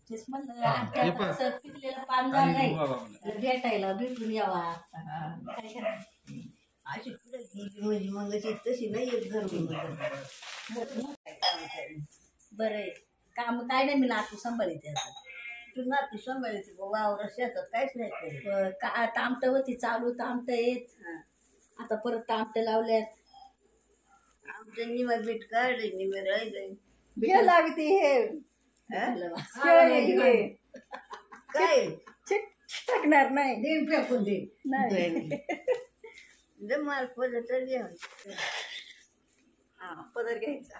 तेच म्हणलं आता असं पिकलेलं पान झालंय भेटायला भेटून यावा. काय करायचं अशी पुढे गेली म्हणजे मग तशी नाही एक घर बरं काम काय नाही मी नातू सांभाळते आता. तू नातू सांभाळते वावर शेतात काहीच नाही करू. तामट होती चालू तामट येत आता परत तामट लावल्यात. आमचं निमा बीट काढले निमे राहिले लागते हे काय टाकणार नाही देईन फेकून दे नाही माल पडलं तर घ्या. हा पदर घ्यायचा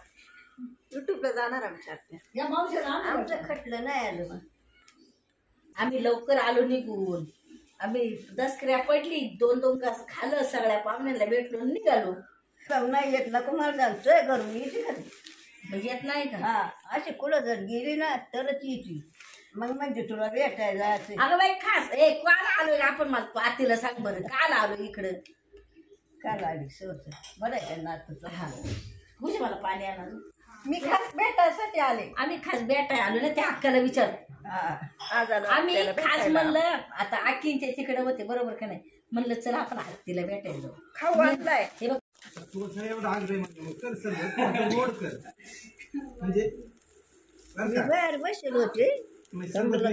युट्यूबला जाणार आमच्या या मावशीला आमचं खटलं नाही आलं मग आम्ही लवकर आलो निघून. आम्ही दसकऱ्या पडली 2-2 तास खाल्लं सगळ्या पाहुण्यांना भेटलो निघालो. नाही येत नको मला जायचंय घरून येते का मग येत नाही का? हा अशी कुठं जर गेली ना तरच येते मग म्हणजे तुला भेटायला जायचं. अगं बाई खास काल आलोय आपण मला आतीला सांग बरं काल आलो इकडं काल आली सर बरं आहे का नातूचं. हा तुझे मला पाणी आणा. मी खास भेटायसाठी आले. आम्ही खास भेटाय आलो ना त्या अक्काला विचार. आज आलो आम्ही आपल्याला खास भेटायला. म्हणलं आता आखींच्या तिकडे होते बरोबर का नाही म्हणलं चला आपण आत्तीला भेटायला जाऊ. खाऊ आणलाय हे बघ तुझं एवढा आग्रह म्हणजे मग कर सर गोड कर म्हणजे मी बाहेर बसेल होते समजलं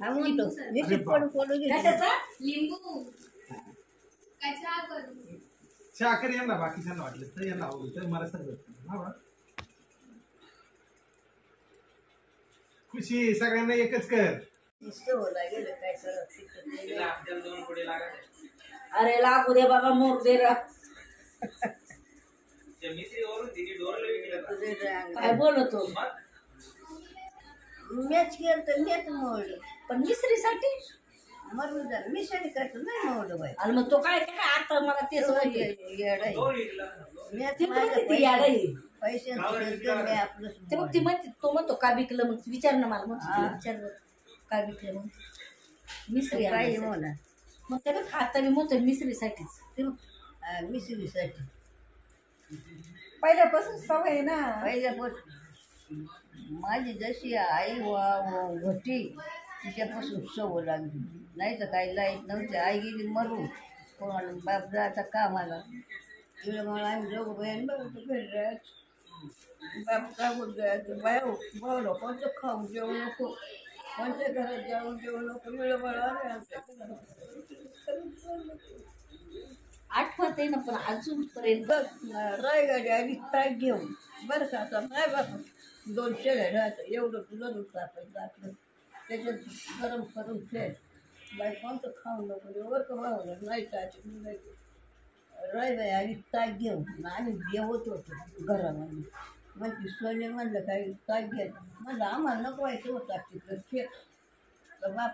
हा म्हणतो मी पडू पडू कशाचा लिंबू काय चहा करू चहा कर यांना बाकीच्यांना वाटलं तर यांना आवडलं तर मला सर खुशी सगळ्यांना एकच कर. सवला गेलं काय करत अरे लागू दे बाबा मोर दे रा. काय बोलतो मॅच केलं तर मॅच मोडलं पण मिसरीसाठी मरून झालं मी साठी करतो नाही मोडलं बाई. आणि मग तो काय काय आता मला तेच माहिती. पैसे आपलं ते मग ती म्हणते तो म्हणतो का विकलं मग विचार ना मला म्हणतो विचार काय विकलं मग मिसरी काही आणायसाठी. म्हणा मग त्याला खाता मी म्हणतो मिसरीसाठीच. मिसरीसाठी पहिल्यापासून सवय आहे ना. पहिल्यापासून माझी जशी आई होती तिच्यापासून सवय लागली. नाही तर काही लाईट नव्हती. आई गेली मरून पण बाप जायचा कामाला तिला मला आम्ही दोघं बहीण बघतो घरी राहायचं. बाप कामून जायचं बाय बरं कोणतं खाऊ जेवू नको कोणत्या घरात जाऊन जेवू नको मिळं मला आठवत आहे ना पण अजूनपर्यंत रायगाडी आली ताक घेऊन बरं का आता नाही बाप 2 शेळ्या राहायचं एवढं तुला टाकायचं दाखलं त्याच्यात गरम करून खेळ बाई कोणतं खाऊ नको एवढं का भावलं नाही टाकायचं नाही. रायबाई आली ताक घेऊन आम्ही जेवत होतो घरामध्ये मग ती सोने म्हणलं काही ताक घ्यायचं म्हणलं आम्हाला नको व्हायचं होतं तिकडं खेळ तर बापा